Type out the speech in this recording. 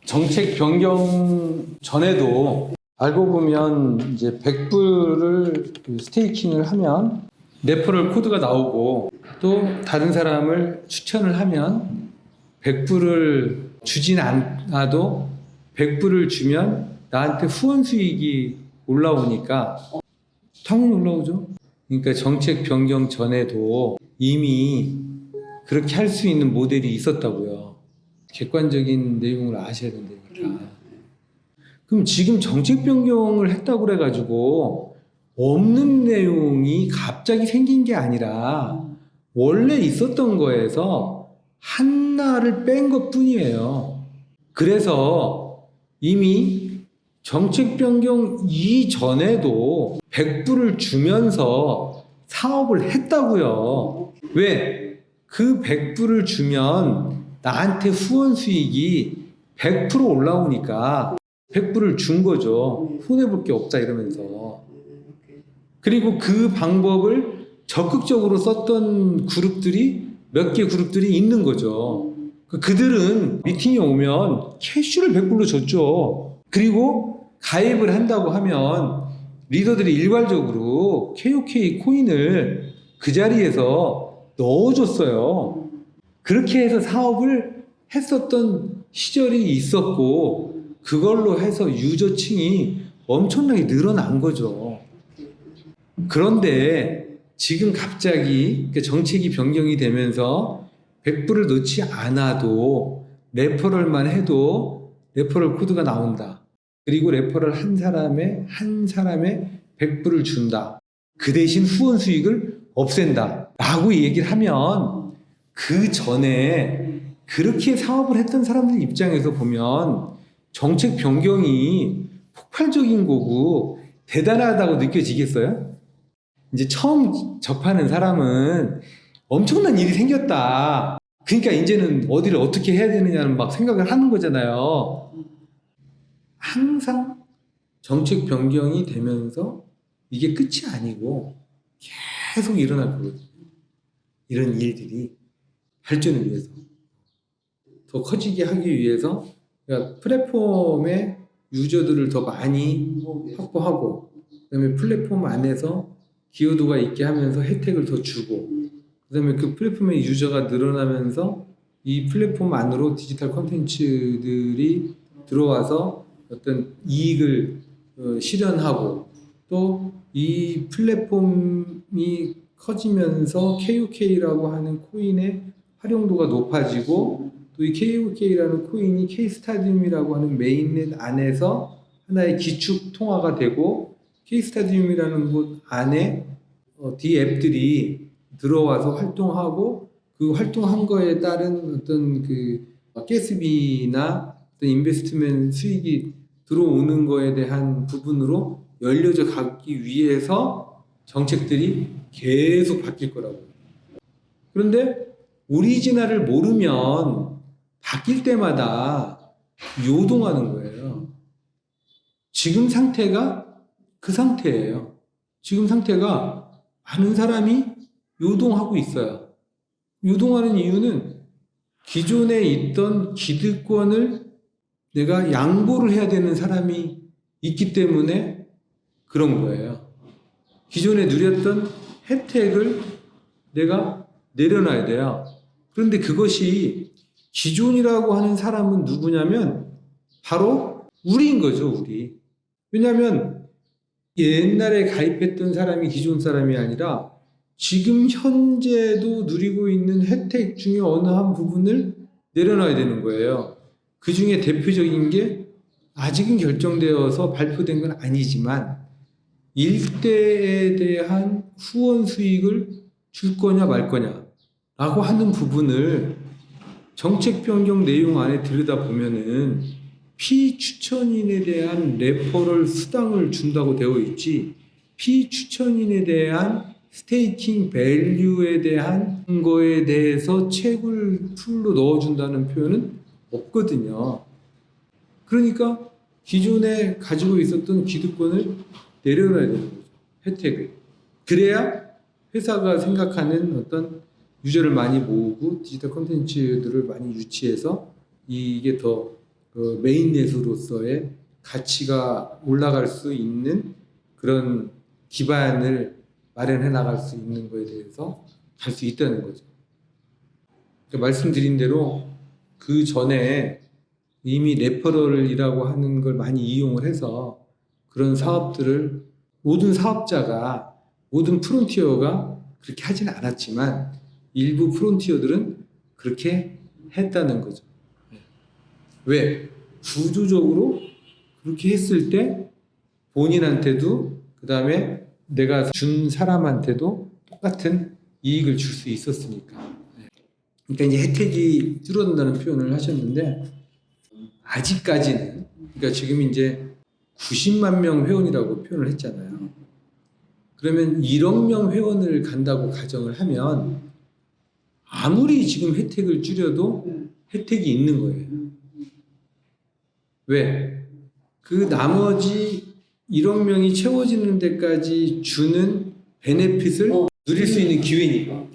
정책 변경 전에도 알고 보면 이제 100불을 스테이킹을 하면 레퍼럴 코드가 나오고 또 다른 사람을 추천을 하면 100불을 주진 않아도 100불을 주면 나한테 후원 수익이 올라오니까 당연히 올라오죠. 그러니까 정책 변경 전에도 이미 그렇게 할 수 있는 모델이 있었다고요. 객관적인 내용을 아셔야 된다니까. 그럼 지금 정책 변경을 했다고 그래가지고 없는 내용이 갑자기 생긴 게 아니라 원래 있었던 거에서 하나를 뺀 것 뿐이에요. 그래서 이미 정책 변경 이전에도 100불을 주면서 사업을 했다고요. 왜? 그 100불을 주면 나한테 후원 수익이 100% 올라오니까 100불을 준 거죠. 손해볼 게 없다 이러면서. 그리고 그 방법을 적극적으로 썼던 그룹들이 몇 개 그룹들이 있는 거죠. 그들은 미팅에 오면 캐시를 100불로 줬죠. 그리고 가입을 한다고 하면 리더들이 일괄적으로 KOK 코인을 그 자리에서 넣어줬어요. 그렇게 해서 사업을 했었던 시절이 있었고 그걸로 해서 유저층이 엄청나게 늘어난 거죠. 그런데 지금 갑자기 정책이 변경이 되면서 100불을 넣지 않아도 레퍼럴만 해도 레퍼럴 코드가 나온다. 그리고 레퍼럴 한 사람에 100불을 준다. 그 대신 후원 수익을 없앤다. 라고 얘기를 하면 그 전에 그렇게 사업을 했던 사람들 입장에서 보면 정책 변경이 폭발적인 거고 대단하다고 느껴지겠어요? 이제 처음 접하는 사람은 엄청난 일이 생겼다. 그러니까 이제는 어디를 어떻게 해야 되느냐는 막 생각을 하는 거잖아요. 항상 정책 변경이 되면서 이게 끝이 아니고 계속 일어날 거거든요. 이런 일들이 발전을 위해서 더 커지게 하기 위해서 그러니까 플랫폼의 유저들을 더 많이 확보하고 그다음에 플랫폼 안에서 기여도가 있게 하면서 혜택을 더 주고 그다음에 그 플랫폼의 유저가 늘어나면서 이 플랫폼 안으로 디지털 콘텐츠들이 들어와서 어떤 이익을 실현하고 또 이 플랫폼이 커지면서 KOK라고 하는 코인의 활용도가 높아지고 또 이 KOK라는 코인이 K스타디움이라고 하는 메인넷 안에서 하나의 기축 통화가 되고 K스타디움이라는 곳 안에 D앱들이 들어와서 활동하고 그 활동한 거에 따른 어떤 그 가스비나 어떤 인베스트먼트 수익이 들어오는 거에 대한 부분으로 열려져 가기 위해서 정책들이 계속 바뀔 거라고요. 그런데 오리지널을 모르면 바뀔 때마다 요동하는 거예요. 지금 상태가 그 상태예요. 지금 상태가 많은 사람이 요동하고 있어요. 요동하는 이유는 기존에 있던 기득권을 내가 양보를 해야 되는 사람이 있기 때문에 그런 거예요. 기존에 누렸던 혜택을 내가 내려놔야 돼요. 그런데 그것이 기존이라고 하는 사람은 누구냐면 바로 우리인 거죠, 우리. 왜냐하면 옛날에 가입했던 사람이 기존 사람이 아니라 지금 현재도 누리고 있는 혜택 중에 어느 한 부분을 내려놔야 되는 거예요. 그 중에 대표적인 게 아직은 결정되어서 발표된 건 아니지만 일대에 대한 후원 수익을 줄 거냐 말 거냐 라고 하는 부분을 정책 변경 내용 안에 들여다보면은 피추천인에 대한 레퍼럴 수당을 준다고 되어 있지 피추천인에 대한 스테이킹 밸류에 대한 거에 대해서 채굴 풀로 넣어준다는 표현은 없거든요. 그러니까 기존에 가지고 있었던 기득권을 내려놔야 되는 거죠. 혜택을. 그래야 회사가 생각하는 어떤 유저를 많이 모으고 디지털 콘텐츠들을 많이 유치해서 이게 더 그 메인넷으로서의 가치가 올라갈 수 있는 그런 기반을 마련해 나갈 수 있는 거에 대해서 갈 수 있다는 거죠. 그러니까 말씀드린 대로 그 전에 이미 레퍼럴이라고 하는 걸 많이 이용을 해서 그런 사업들을 모든 사업자가, 모든 프론티어가 그렇게 하지는 않았지만 일부 프론티어들은 그렇게 했다는 거죠. 왜? 구조적으로 그렇게 했을 때 본인한테도 그 다음에 내가 준 사람한테도 똑같은 이익을 줄 수 있었으니까. 그러니까 이제 혜택이 줄어든다는 표현을 하셨는데 아직까지는, 그러니까 지금 이제 90만 명 회원이라고 표현을 했잖아요. 그러면 1억 명 회원을 간다고 가정을 하면 아무리 지금 혜택을 줄여도 혜택이 있는 거예요. 왜? 그 나머지 1억 명이 채워지는 데까지 주는 베네핏을 누릴 수 있는 기회니까.